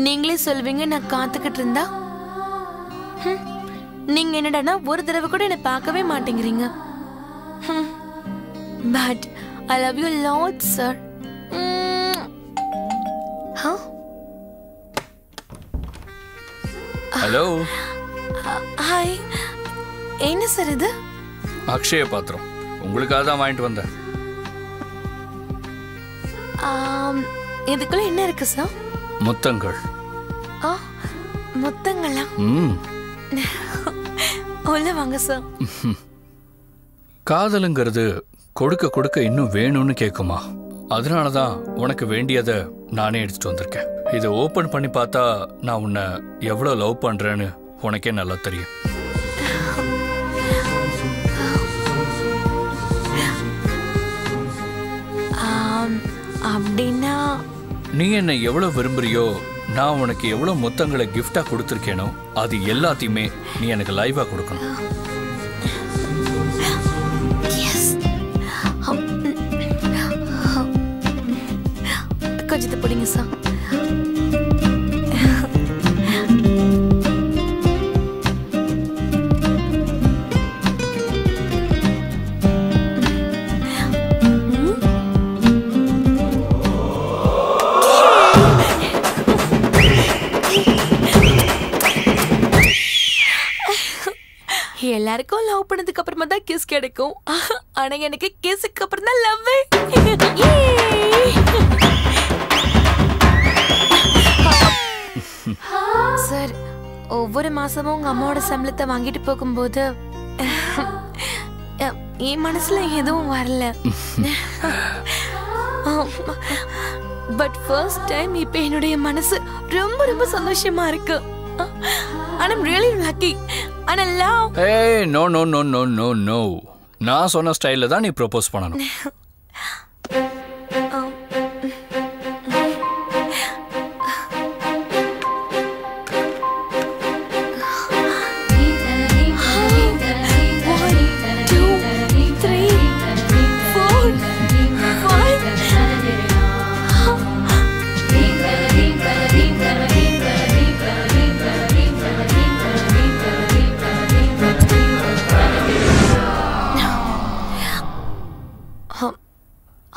நீங்களே சொல்வீங்க நான் காத்துக்கிட்டு இருந்தா நீங்க என்னடானா ஒரு தடவை கூட என்ன பார்க்கவே மாட்டேங்கிறீங்க. But I love you lot sir. Hello. Hi. என்ன சார் இது? அக்ஷய பாத்திரம் உங்களுக்காக தான் வாங்கிட்டு வந்தேன். இதுக்குள்ள என்ன இருக்கு சார்? முத்தங்கள். முத்தங்களா? உள்ள வாங்க சார். காதலுங்கிறது கொடுக்க கொடுக்க இன்னும் வேணும்னு கேட்குமா? அதனாலதான் உனக்கு வேண்டியதை நானே எடுத்துட்டு வந்திருக்கேன். இதை ஓபன் பண்ணி பார்த்தா நான் உன்னை எவ்வளவு லவ் பண்றேன்னு உனக்கே நல்லா தெரியும். அப்படின்னா நீ என்னை எவ்வளவு விரும்புறியோ, நான் உனக்கு எவ்வளவு முத்தங்களை கிஃப்டா கொடுத்துருக்கேனோ அது எல்லாத்தையுமே நீ எனக்கு லைவா கொடுக்கணும். கொஞ்சத்தை பிடிங்க சார். எல்லாருக்கும் லவ் பண்ணதுக்கு அப்புறமா தான் கிஸ் கிடைக்கும். ஆனா எனக்கு கிஸ்க்கு அப்புறம் தான் லவ். சார், ஒவ்வொரு மாசமும் உங்க அம்மாவோட சம்பளத்தை வாங்கிட்டு போகும்போது என் மனசுல எதுவும் வரல. பட் ஃபர்ஸ்ட் டைம் இப்ப என்னுடைய மனசு ரொம்ப ரொம்ப சந்தோஷமா இருக்கு. I'm really lucky. And I love. Hey, no. நான் சொன்ன ஸ்டைல்ல தான் நீ ப்ரோபோஸ் பண்ணணும்.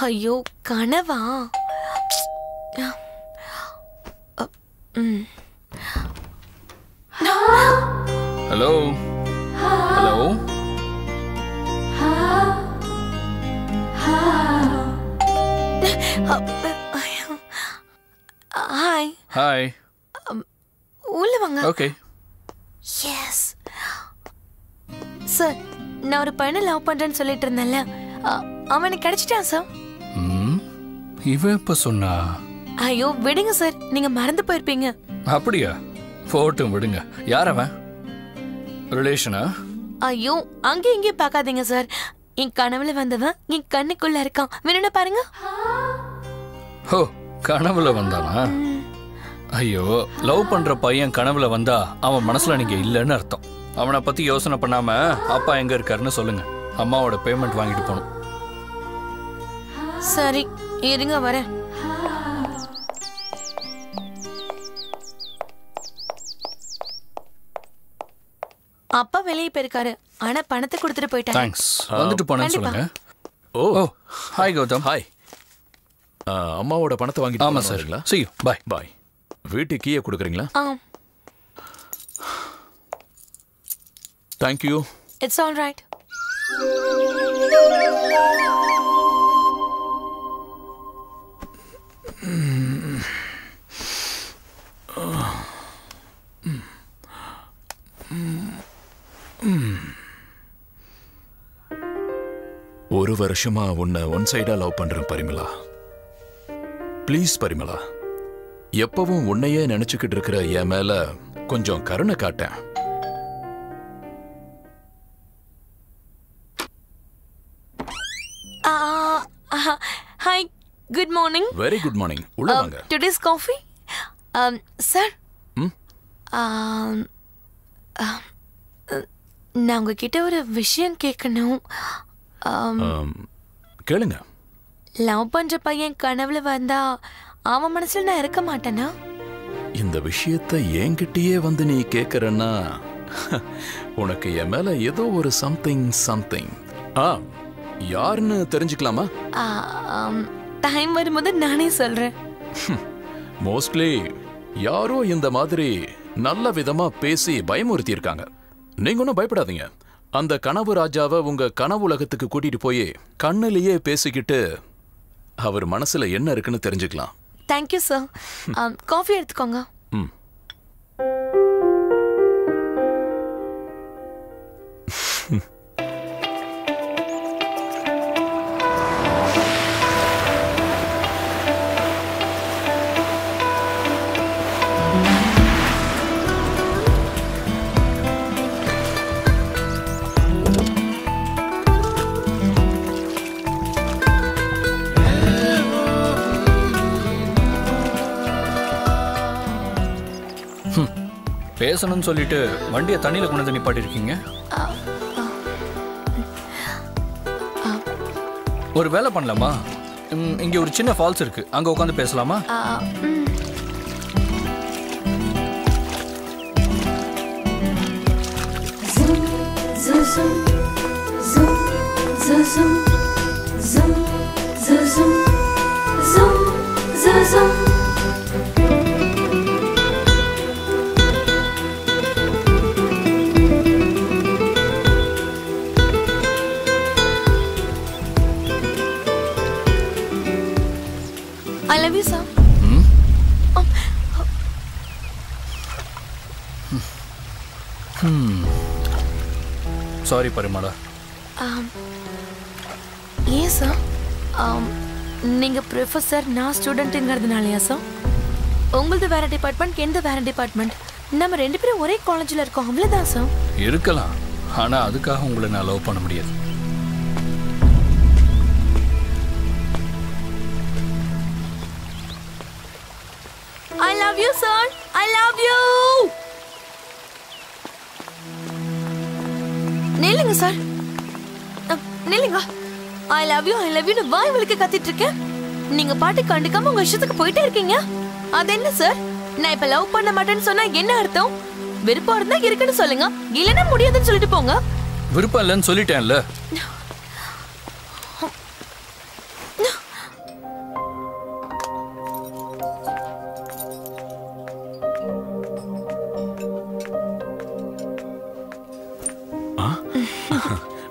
ஐயோ, கனவா? Hello hello. ஹாய். ஹாய். உள்ள வாங்க. ஓகே. எஸ் சார், நான் ஒரு பையனை லவ் பண்றேன்னு சொல்லிட்டு இருந்தேன்ல, அவனுக்கு கிடைச்சிட்டான் சார். இவ எப்ப சொன்னா? ஐயோ விடுங்க சார், நீங்க மறந்து போயிருப்பீங்க. அப்படியா? போட்டும் விடுங்க. யார் அவன்? ரிலேஷனா? ஐயோ அங்கே இங்கே பார்க்காதீங்க சார். என் கனவுல வந்தவன் என் கண்ணுக்குள்ள இருக்கான். வேணும்னா பாருங்க. ஓ, கனவுல வந்தானா? ஐயோ, லவ் பண்ற பையன் கனவுல வந்தா அவன் மனசுல நீங்க இல்லைன்னு அர்த்தம். அவனை பத்தி யோசனை பண்ணாம அப்பா எங்க இருக்காருன்னு சொல்லுங்க. அம்மாவோட பேமெண்ட் வாங்கிட்டு போகணும். சரி இருங்க வரேன். அப்பா வெளியே போயிருக்காரு, ஆனா பணத்தை கொடுத்துட்டு போயிட்டாரு. தேங்க்ஸ். வந்துட்டு போனேன்னு சொல்லுங்க. ஓ ஹாய் கௌதம். ஹாய். அம்மாவோட பணத்தை வாங்கிட்டு. ஆமா சார். see you. bye. பாய். வீட்டு கீயை கொடுக்குறீங்களா? Thank you. It's all right. ஒரு வருஷமா உன்னை ஒன் சைடா லவ் பண்றேன் பரிமளா. ப்ளீஸ் பரிமளா, எப்பவும் உன்னையே நினைச்சுக்கிட்டு இருக்கிற என் மேல கொஞ்சம் கருணை காட்டேன். Hi, good morning. Very good morning. உள்ள வாங்க. Today's coffee? Sir. நான் உங்ககிட்ட ஒரு விஷயம் கேட்கணும். கேளுங்க. லவ் பண்ற பையன் கனவுல வந்தா அவன் மனசுல நான் இருக்க மாட்டேனா? இந்த விஷயத்தை என்கிட்டயே வந்து நீ கேக்குறன்னா உனக்கு என் மேல ஏதோ ஒரு சம்திங். யாருன்னு தெரிஞ்சுக்கலாமா? டைம் வரும்போது நானே சொல்றேன். மோஸ்ட்லி யாரோ இந்த மாதிரி நல்ல விதமா பேசி பயமுறுத்தி இருக்காங்க. நீங்க ஒன்னும் பயப்படாதீங்க. அந்த கனவு ராஜாவை உங்க கனவு உலகத்துக்கு கூட்டிட்டு போய் கண்ணிலேயே பேசிக்கிட்டு அவர் மனசுல என்ன இருக்குன்னு தெரிஞ்சுக்கலாம். Thank you sir. காஃபி எடுத்துக்கோங்க. பேசணும்னு சொல்லிட்டு வண்டியை தண்ணியில கொண்டு வந்து நிப்பாட்டி இருக்கீங்க. ஒரு வேலை பண்ணலாமா? இங்க ஒரு சின்ன ஃபால்ஸ் இருக்கு, அங்க உட்காந்து பேசலாமா? I love you, sir. Sorry Parimala. ஏன் சார்? நீங்க ப்ரொஃபஸர், நான் ஸ்டூடெண்ட்டுங்கிறதுனாலயா சார்? உங்களது வேற டிபார்ட்மெண்ட், எந்த வேற டிபார்ட்மெண்ட். நம்ம 2 பேரும் ஒரே காலேஜில் இருக்கோம், அவ்வளோதான் சார். இருக்கலாம், ஆனா அதுக்காக உங்களை நான் லவ் பண்ண முடியாது. I love you, sir. I love you. நில்லுங்க சார், நில்லுங்க. I love you, I love you வாய் வலிக்க கத்திட்டு இருக்கேன். நீங்க பாட்டு கண்டுக்காம உங்க இஷ்டத்துக்கு போயிட்டே இருக்கீங்க. அது என்ன சார்? நான் இப்ப லவ் பண்ண மாட்டேன்னு சொன்னா என்ன அர்த்தம்? விருப்பம் இருந்தா இருக்குன்னு சொல்லுங்க, இல்லைன்னா முடியாதுன்னு சொல்லிட்டு போங்க. விருப்பம் இல்லைன்னு சொல்லிட்டேன்ல.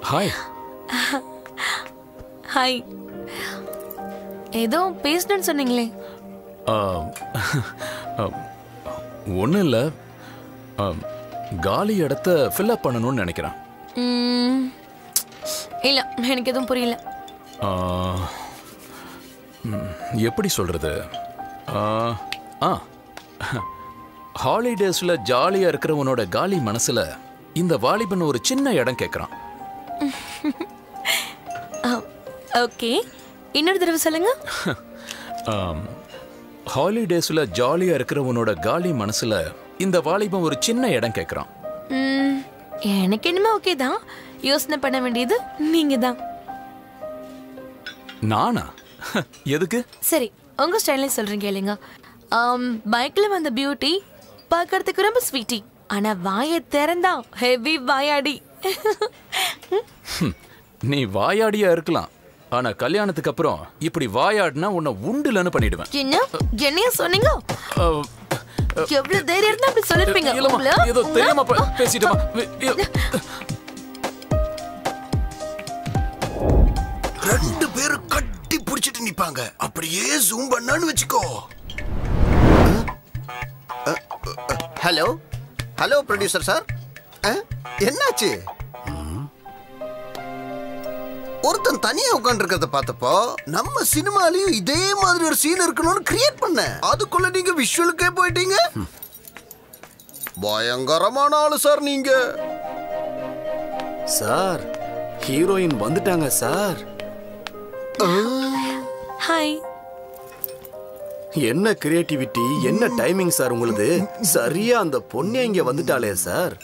ஹாய். ஹாய். ஏதோ பேசணும்னு சொன்னீங்களே. ஒன்றும் இல்லை, காலி இடத்த ஃபில்அப் பண்ணணும்னு நினைக்கிறேன். இல்லை, எனக்கு எதுவும் புரியல. எப்படி சொல்றது? ஹாலிடேஸ்ல ஜாலியா இருக்கிறவனோட காலி மனசுல இந்த வாலிபன் ஒரு சின்ன இடம் கேட்கறான். ஓகே, இன்னொரு தடவை சொல்லுங்க. ஹாலிடேஸ்ல ஜாலியா இருக்கிறவனோட காலி மனசுல இந்த வாலிபன் ஒரு சின்ன இடம் கேட்கறான். எனக்கு என்னமே ஓகே தான். யோசனை பண்ண வேண்டியது நீங்க தான். நானா? எதுக்கு? சரி, உங்க ஸ்டைல்ல சொல்றீங்க இல்லைங்க. பைக்ல வந்த பியூட்டி பார்க்கறதுக்கு ரொம்ப ஸ்வீட்டி, ஆனா வாயை திறந்தா ஹெவி வாயாடி. நீ வாயாடியா இருக்கலாம், ஆனா கல்யாணத்துக்கு அப்புறம் இப்படி வாயாடினா உன்னை உண்டுலன்னு பண்ணிடுவேன். என்ன என்னைய சொன்னீங்க? எவ்வளவு தைரியம் இருந்தா அப்படி சொல்லிருப்பீங்க? ஏதோ தெரியாம பேசிட்டமா. ரெண்டு பேரும் கட்டி பிடிச்சிட்டு நிப்பாங்க. அப்படியே ஜூம் பண்ணான்னு வெச்சுக்கோ. ஹலோ ஹலோ ப்ரொடியூசர் சார், என்னாச்சு? ஒருத்தன் தனியா உட்கார்ந்திருக்கிறத பார்த்தப்போ நம்ம சினிமாலயும் இதே மாதிரி ஒரு சீன் இருக்கணும்னு கிரியேட் பண்ண. அதுக்குள்ள நீங்க விஷுவலுக்கே போயிட்டீங்க. பயங்கரமான ஆளு சார் நீங்க. சார், ஹீரோயின் வந்துட்டாங்க சார். ஹாய். என்ன கிரியேட்டிவிட்டி, என்ன டைமிங் சார் உங்களுது. சரியா அந்த பொண்ணே இங்க வந்துட்டாளே சார்.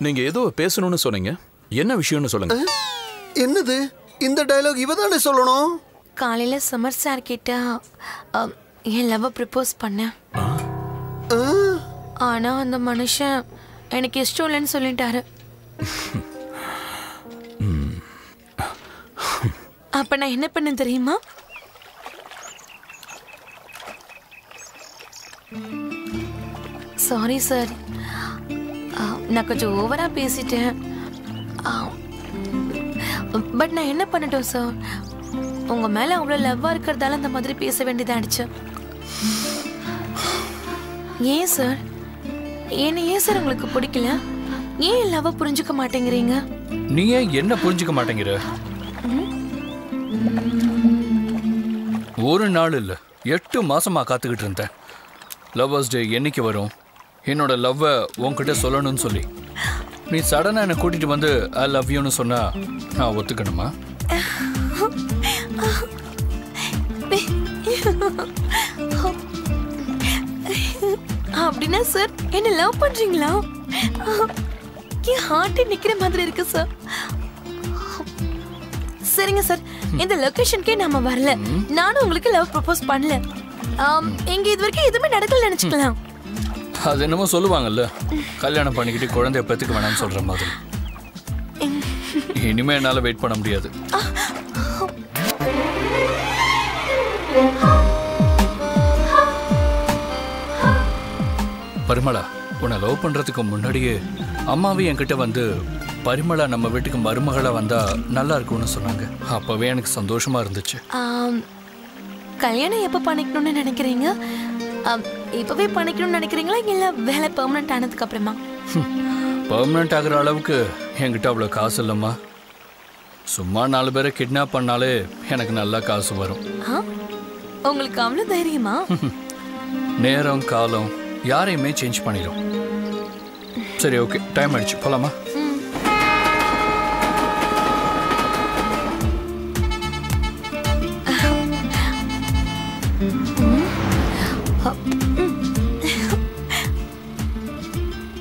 நீங்க ஏதோ பேசணும்னு சொன்னீங்க, என்ன விஷயம்னு சொல்லுங்க. என்னது இந்த டயலாக்? இவதானே சொல்லணும். காலையில சமர் சார் கிட்ட என் லவ் ப்ரப்போஸ் பண்ண. ஆனா அந்த மனுஷன் எனக்கு இஷ்டம் இல்லைன்னு சொல்லிட்டாரு. அப்ப நான் என்ன பண்ண தெரியுமா? சாரி சார், நான் கொஞ்சம் ஓவரா பேசிட்டேன். பட் நான் என்ன பண்ணட்டும் சார்? உங்க மேல அவ்வளவு லவ்வா இருக்கிறதால அந்த மாதிரி பேச வேண்டியதாயிடுச்சு. ஏன் சார்? ஏன் சார் உங்களுக்கு பிடிக்கல? ஏன் லவ்வ புரிஞ்சுக்க மாட்டேங்கிறீங்க? நீ ஏன் என்ன புரிஞ்சுக்க மாட்டேங்கிற? ஒரு நாள் இல்ல 8 மாசமா காத்துக்கிட்டு இருந்தேன். லவ்வர்ஸ் டே என்னைக்கு வரும், என்னோட லவ்வை உன்கிட்ட சொல்லணும்னு சொல்லி. நீ சடனா என்னை கூட்டிட்டு வந்து ஐ லவ் யூன்னு சொன்னா நான் ஒத்துக்கணுமா? அப்படின்னா சார் என்ன லவ் பண்றீங்களா? என் ஹார்ட் நிக்கிற மாதிரி இருக்கு சார். சரிங்க சார், இந்த லொகேஷனுக்கே நாம வரல. நானும் உங்களுக்கு லவ் ப்ரப்போஸ் பண்ணல. எங்க இது வரைக்கும் எதுவுமே நடக்கல நினைச்சுக்கலாம். அது என்னமோ சொல்லுவாங்கல்ல, கல்யாணம் பண்ணிக்கிட்டு குழந்தைய பெத்துக்க வேணாம்னு சொல்ற மாதிரி. இனிமே என்னால வெயிட் பண்ண முடியாது. பரிமளா, உன்னை லவ் பண்றதுக்கு முன்னாடியே அம்மாவே என்கிட்ட வந்து பரிமளா நம்ம வீட்டுக்கு மருமகளா வந்தா நல்லா இருக்கும்னு சொன்னாங்க. அப்பவே எனக்கு சந்தோஷமா இருந்துச்சு. கல்யாணம் எப்ப பண்ணிக்கணும்னு நினைக்கிறீங்க? இப்பவே பண்ணிக்கணும்னு நினைக்கிறீங்களா இல்ல வேலை பெர்மனன்ட் ஆனதுக்கு அப்புறமா? பெர்மனன்ட் ஆகுற அளவுக்கு என்கிட்ட அவ்வளவு காசு இல்லம்மா. சும்மா 4 பேரை கிட்னாப் பண்ணாலே எனக்கு நல்லா காசு வரும். உங்களுக்கு அவ்வளவு தைரியமா? நேரம் காலம் யாரையுமே சேஞ்ச் பண்ணிடும். சரி, ஓகே, டைம் ஆயிடுச்சு, போலாமா?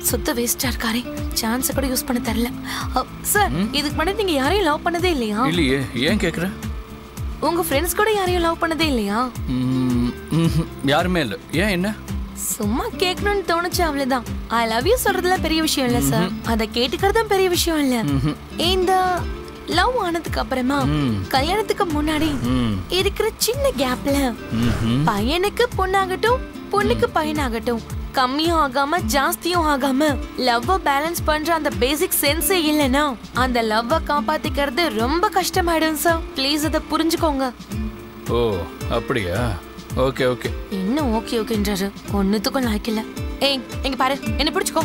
சுத்த வேஸ்டா இருக்காரே, சான்ஸ் கூட யூஸ் பண்ண தெரியல. சார், இதுக்கு முன்னாடி நீங்க யாரையும் லவ் பண்ணதே இல்லையா? இல்லையே. ஏன் கேக்குற? உங்க ஃப்ரெண்ட்ஸ் கூட யாரையும் லவ் பண்ணதே இல்லையா? யாருமே இல்ல. ஏன், என்ன? சும்மா கேட்கணும்னு தோணுச்சு, அவ்வளவுதான். ஐ லவ் யூ சொல்றதுல பெரிய விஷயம் இல்ல சார், அத கேட்டுக்கிறதும் பெரிய விஷயம் இல்ல. இந்த லவ் ஆனதுக்கு அப்புறமா கல்யாணத்துக்கு முன்னாடி இருக்கிற சின்ன கேப்ல பையனுக்கு பொண்ணாகட்டும் பொண்ணுக்கு பையனாகட்டும் கம்மியும் ஆகாம ஜாஸ்தியும் ஆகாம லவ்வ பேலன்ஸ் பண்ற அந்த பேசிக் சென்ஸே இல்லனா அந்த லவ்வ காப்பாத்திக்கிறது ரொம்ப கஷ்டமாயிடும் சார். ப்ளீஸ் அத புரிஞ்சுக்கோங்க. ஓ, அப்படியா? Okay okay. இன்னும் ஓகே ஓகேன்றாரு, ஒண்ணுத்துக்கும் லாய்க்கல. ஏய், இங்க பாரு, என்ன பிடிச்சுக்கோ.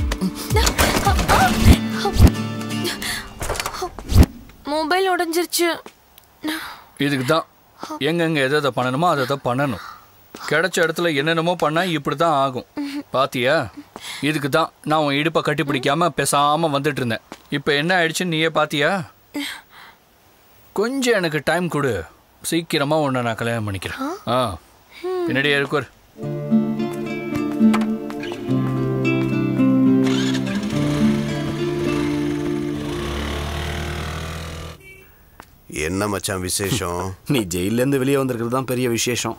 மொபைல் உடைஞ்சிருச்சு. இதுக்கு தான் எங்கெங்க எதை பண்ணணுமோ அதை பண்ணணும். கிடைச்ச இடத்துல என்னென்னமோ பண்ணா இப்படிதான் ஆகும். பாத்தியா? இதுக்கு தான் நான் உன் இடுப்பை கட்டி பிடிக்காம பேசாம வந்துட்டு இருந்தேன். இப்ப என்ன ஆயிடுச்சுன்னு நீயே பாத்தியா? கொஞ்சம் எனக்கு டைம் கொடு, சீக்கிரமா உன்னை நான் கல்யாணம் பண்ணிக்கிறேன். பின்னாடியே இருக்கு. என்ன மச்சான் விசேஷம்? நீ ஜெயில இருந்து வெளியே வந்திருக்கிறது தான் பெரிய விசேஷம்.